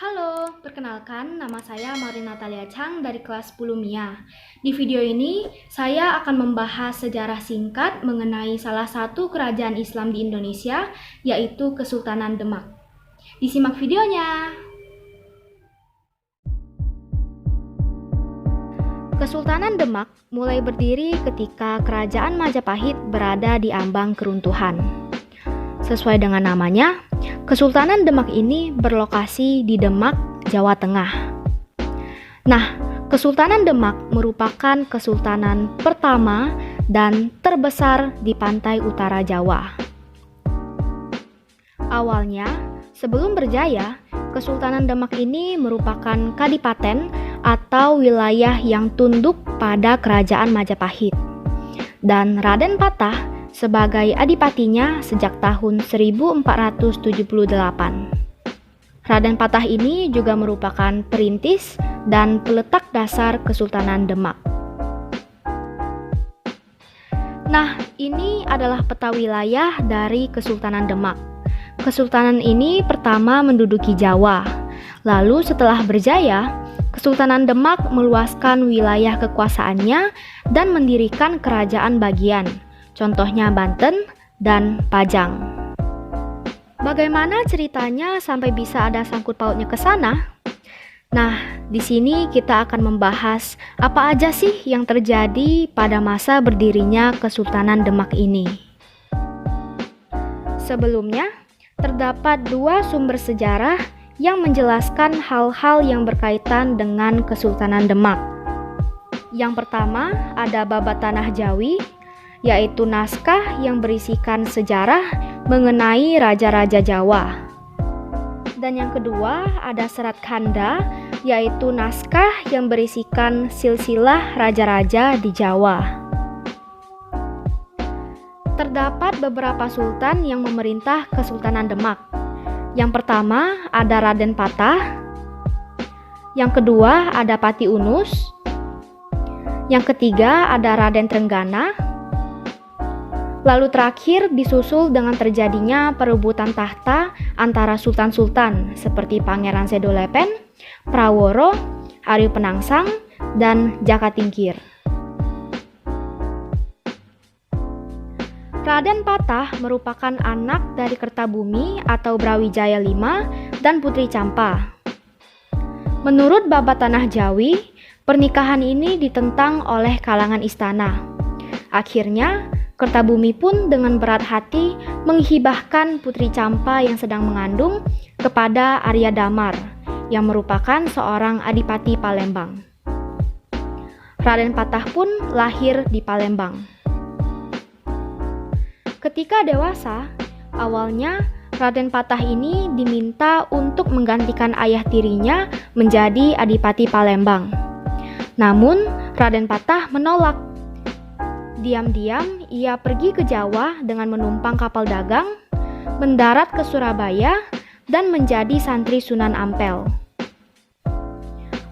Halo, perkenalkan nama saya Marina Natalia Chang dari kelas 10 MIA. Di video ini, saya akan membahas sejarah singkat mengenai salah satu kerajaan Islam di Indonesia, yaitu Kesultanan Demak. Disimak videonya! Kesultanan Demak mulai berdiri ketika Kerajaan Majapahit berada di ambang keruntuhan. Sesuai dengan namanya, Kesultanan Demak ini berlokasi di Demak, Jawa Tengah. Nah, Kesultanan Demak merupakan kesultanan pertama dan terbesar di pantai utara Jawa. Awalnya, sebelum berjaya, Kesultanan Demak ini merupakan kadipaten atau wilayah yang tunduk pada Kerajaan Majapahit. Dan Raden Patah sebagai adipatinya sejak tahun 1478. Raden Patah ini juga merupakan perintis dan peletak dasar Kesultanan Demak. Nah, ini adalah peta wilayah dari Kesultanan Demak. Kesultanan ini pertama menduduki Jawa. Lalu setelah berjaya, Kesultanan Demak meluaskan wilayah kekuasaannya dan mendirikan kerajaan bagian. Contohnya Banten dan Pajang. Bagaimana ceritanya sampai bisa ada sangkut pautnya ke sana? Nah, di sini kita akan membahas apa aja sih yang terjadi pada masa berdirinya Kesultanan Demak ini. Sebelumnya, terdapat dua sumber sejarah yang menjelaskan hal-hal yang berkaitan dengan Kesultanan Demak. Yang pertama ada Babat Tanah Jawi, yaitu naskah yang berisikan sejarah mengenai raja-raja Jawa. Dan yang kedua ada Serat Khanda, yaitu naskah yang berisikan silsilah raja-raja di Jawa. Terdapat beberapa sultan yang memerintah Kesultanan Demak. Yang pertama ada Raden Patah, yang kedua ada Pati Unus, yang ketiga ada Raden Trenggana. Lalu terakhir disusul dengan terjadinya perebutan tahta antara sultan-sultan seperti Pangeran Sedolepen, Praworo, Aryu Penangsang, dan Jaka Tingkir. Raden Patah merupakan anak dari Kertabumi atau Brawijaya V dan Putri Campa. Menurut Babat Tanah Jawi, pernikahan ini ditentang oleh kalangan istana. Akhirnya, Kertabumi pun dengan berat hati menghibahkan Putri Campa yang sedang mengandung kepada Arya Damar yang merupakan seorang adipati Palembang. Raden Patah pun lahir di Palembang. Ketika dewasa, awalnya Raden Patah ini diminta untuk menggantikan ayah tirinya menjadi adipati Palembang. Namun, Raden Patah menolak. Diam-diam ia pergi ke Jawa dengan menumpang kapal dagang, mendarat ke Surabaya, dan menjadi santri Sunan Ampel.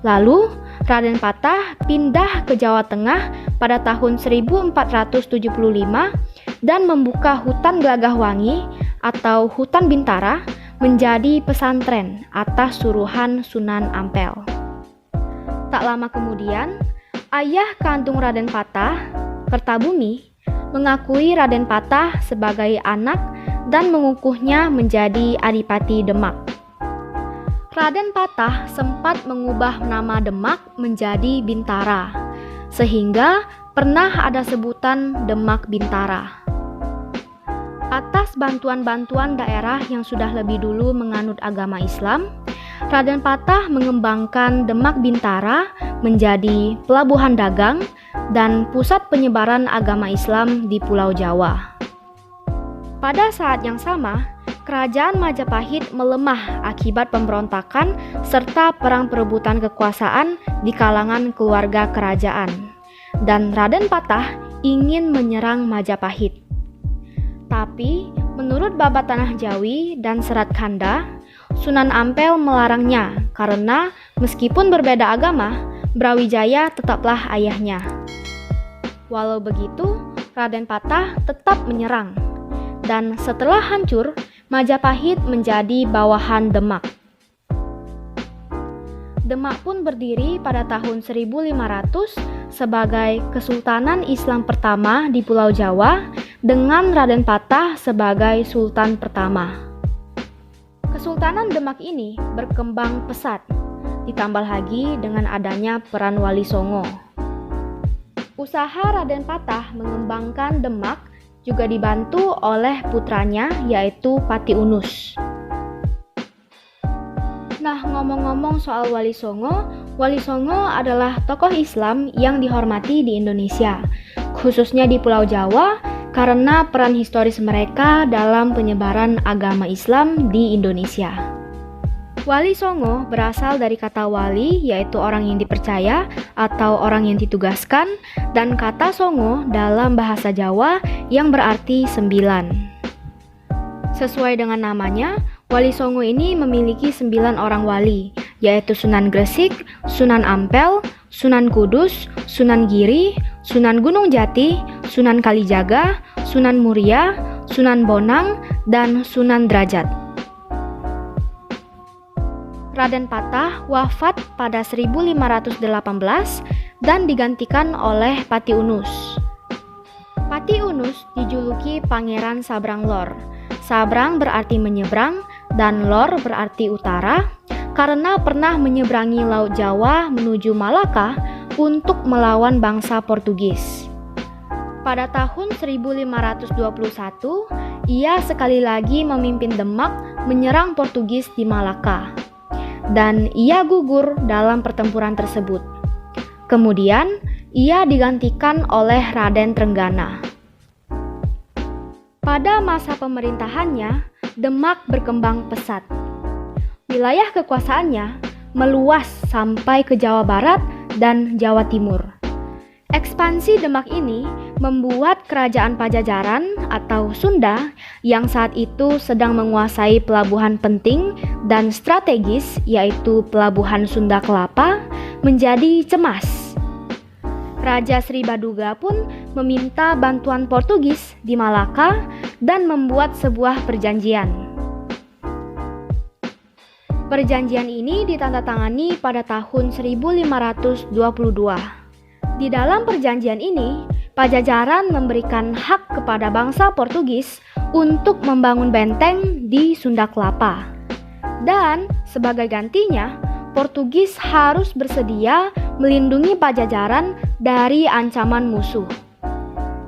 Lalu, Raden Patah pindah ke Jawa Tengah pada tahun 1475 dan membuka hutan Gelagahwangi atau hutan Bintara menjadi pesantren atas suruhan Sunan Ampel. Tak lama kemudian, ayah kandung Raden Patah, Kertabumi, mengakui Raden Patah sebagai anak dan mengukuhnya menjadi Adipati Demak. Raden Patah sempat mengubah nama Demak menjadi Bintara, sehingga pernah ada sebutan Demak Bintara. Atas bantuan-bantuan daerah yang sudah lebih dulu menganut agama Islam, Raden Patah mengembangkan Demak Bintara menjadi pelabuhan dagang dan pusat penyebaran agama Islam di Pulau Jawa. Pada saat yang sama, Kerajaan Majapahit melemah akibat pemberontakan serta perang perebutan kekuasaan di kalangan keluarga kerajaan. Dan Raden Patah ingin menyerang Majapahit. Tapi, menurut Babat Tanah Jawi dan Serat Khanda, Sunan Ampel melarangnya karena meskipun berbeda agama, Brawijaya tetaplah ayahnya. Walau begitu, Raden Patah tetap menyerang. Dan setelah hancur, Majapahit menjadi bawahan Demak. Demak pun berdiri pada tahun 1500 sebagai Kesultanan Islam pertama di Pulau Jawa dengan Raden Patah sebagai Sultan pertama. Kesultanan Demak ini berkembang pesat, ditambah lagi dengan adanya peran Wali Songo. Usaha Raden Patah mengembangkan Demak juga dibantu oleh putranya yaitu Pati Unus. Nah, ngomong-ngomong soal Wali Songo adalah tokoh Islam yang dihormati di Indonesia, khususnya di Pulau Jawa karena peran historis mereka dalam penyebaran agama Islam di Indonesia. Wali Songo berasal dari kata wali, yaitu orang yang dipercaya atau orang yang ditugaskan, dan kata songo dalam bahasa Jawa yang berarti 9. Sesuai dengan namanya, Wali Songo ini memiliki 9 orang wali, yaitu Sunan Gresik, Sunan Ampel, Sunan Kudus, Sunan Giri, Sunan Gunung Jati, Sunan Kalijaga, Sunan Muria, Sunan Bonang, dan Sunan Derajat. Raden Patah wafat pada 1518 dan digantikan oleh Pati Unus. Pati Unus dijuluki Pangeran Sabrang Lor. Sabrang berarti menyeberang dan Lor berarti utara karena pernah menyeberangi Laut Jawa menuju Malaka untuk melawan bangsa Portugis. Pada tahun 1521, ia sekali lagi memimpin Demak menyerang Portugis di Malaka. Dan ia gugur dalam pertempuran tersebut. Kemudian, ia digantikan oleh Raden Trenggana. Pada masa pemerintahannya, Demak berkembang pesat. Wilayah kekuasaannya meluas sampai ke Jawa Barat dan Jawa Timur. Ekspansi Demak ini membuat Kerajaan Pajajaran atau Sunda yang saat itu sedang menguasai pelabuhan penting dan strategis yaitu Pelabuhan Sunda Kelapa menjadi cemas. Raja Sri Baduga pun meminta bantuan Portugis di Malaka dan membuat sebuah perjanjian. Perjanjian ini ditandatangani pada tahun 1522. Di dalam perjanjian ini, Pajajaran memberikan hak kepada bangsa Portugis untuk membangun benteng di Sunda Kelapa. Dan sebagai gantinya, Portugis harus bersedia melindungi Pajajaran dari ancaman musuh.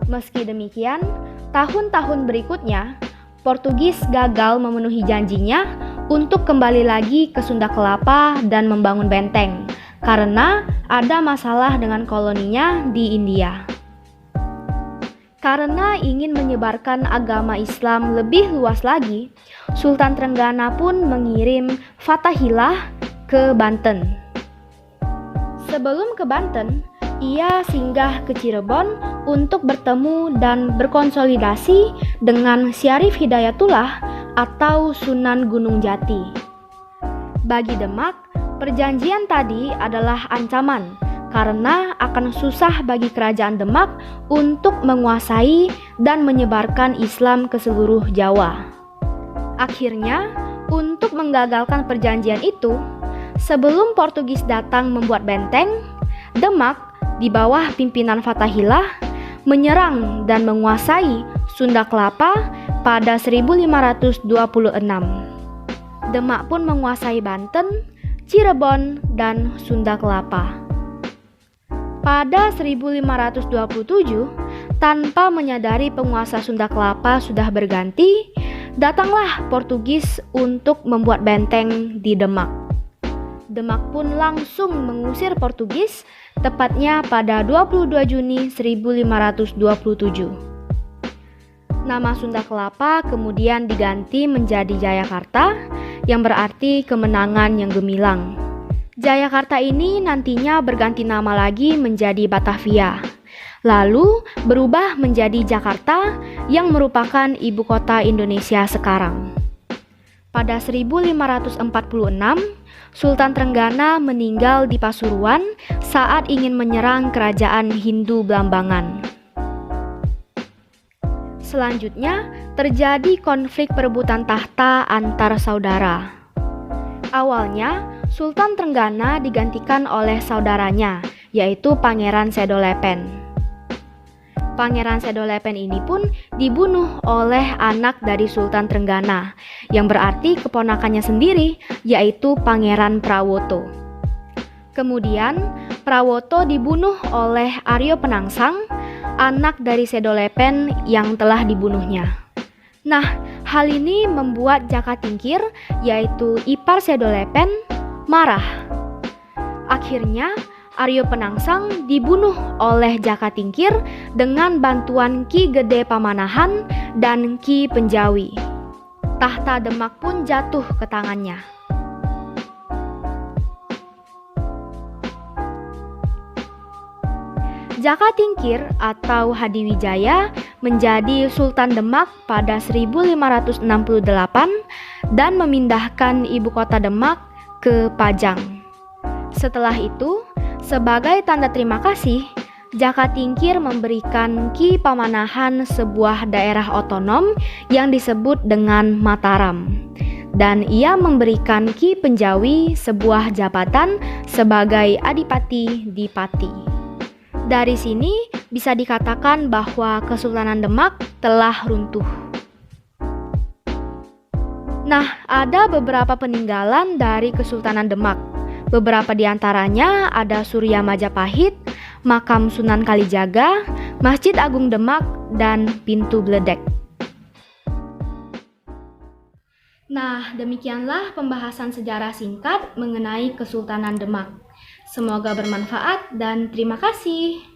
Meski demikian, tahun-tahun berikutnya, Portugis gagal memenuhi janjinya untuk kembali lagi ke Sunda Kelapa dan membangun benteng karena ada masalah dengan koloninya di India. Karena ingin menyebarkan agama Islam lebih luas lagi, Sultan Trenggana pun mengirim Fathahilah ke Banten. Sebelum ke Banten, ia singgah ke Cirebon untuk bertemu dan berkonsolidasi dengan Syarif Hidayatullah atau Sunan Gunung Jati. Bagi Demak, perjanjian tadi adalah ancaman karena akan susah bagi kerajaan Demak untuk menguasai dan menyebarkan Islam ke seluruh Jawa. Akhirnya, untuk menggagalkan perjanjian itu, sebelum Portugis datang membuat benteng, Demak di bawah pimpinan Fathahilah menyerang dan menguasai Sunda Kelapa pada 1526. Demak pun menguasai Banten, Cirebon, dan Sunda Kelapa. Pada 1527, tanpa menyadari penguasa Sunda Kelapa sudah berganti, datanglah Portugis untuk membuat benteng di Demak. Demak pun langsung mengusir Portugis, tepatnya pada 22 Juni 1527. Nama Sunda Kelapa kemudian diganti menjadi Jayakarta, yang berarti kemenangan yang gemilang. Jayakarta ini nantinya berganti nama lagi menjadi Batavia, lalu berubah menjadi Jakarta yang merupakan ibu kota Indonesia sekarang. Pada 1546, Sultan Trenggana meninggal di Pasuruan saat ingin menyerang kerajaan Hindu Blambangan. Selanjutnya, terjadi konflik perebutan tahta antar saudara. Awalnya, Sultan Trenggana digantikan oleh saudaranya, yaitu Pangeran Sedolepen. Pangeran Sedolepen ini pun dibunuh oleh anak dari Sultan Trenggana, yang berarti keponakannya sendiri, yaitu Pangeran Prawoto. Kemudian, Prawoto dibunuh oleh Aryo Penangsang, anak dari Sedolepen yang telah dibunuhnya. Nah, hal ini membuat Jaka Tingkir, yaitu ipar Sedolepen, marah. Akhirnya, Aryo Penangsang dibunuh oleh Jaka Tingkir dengan bantuan Ki Gede Pamanahan dan Ki Penjawi. Tahta Demak pun jatuh ke tangannya. Jaka Tingkir atau Hadiwijaya menjadi Sultan Demak pada 1568 dan memindahkan ibu kota Demak ke Pajang. Setelah itu, sebagai tanda terima kasih, Jaka Tingkir memberikan Ki Pamanahan sebuah daerah otonom yang disebut dengan Mataram. Dan ia memberikan Ki Penjawi sebuah jabatan sebagai Adipati di Pati. Dari sini bisa dikatakan bahwa Kesultanan Demak telah runtuh. Nah, ada beberapa peninggalan dari Kesultanan Demak. Beberapa di antaranya ada Surya Majapahit, Makam Sunan Kalijaga, Masjid Agung Demak, dan Pintu Gledek. Nah, demikianlah pembahasan sejarah singkat mengenai Kesultanan Demak. Semoga bermanfaat dan terima kasih.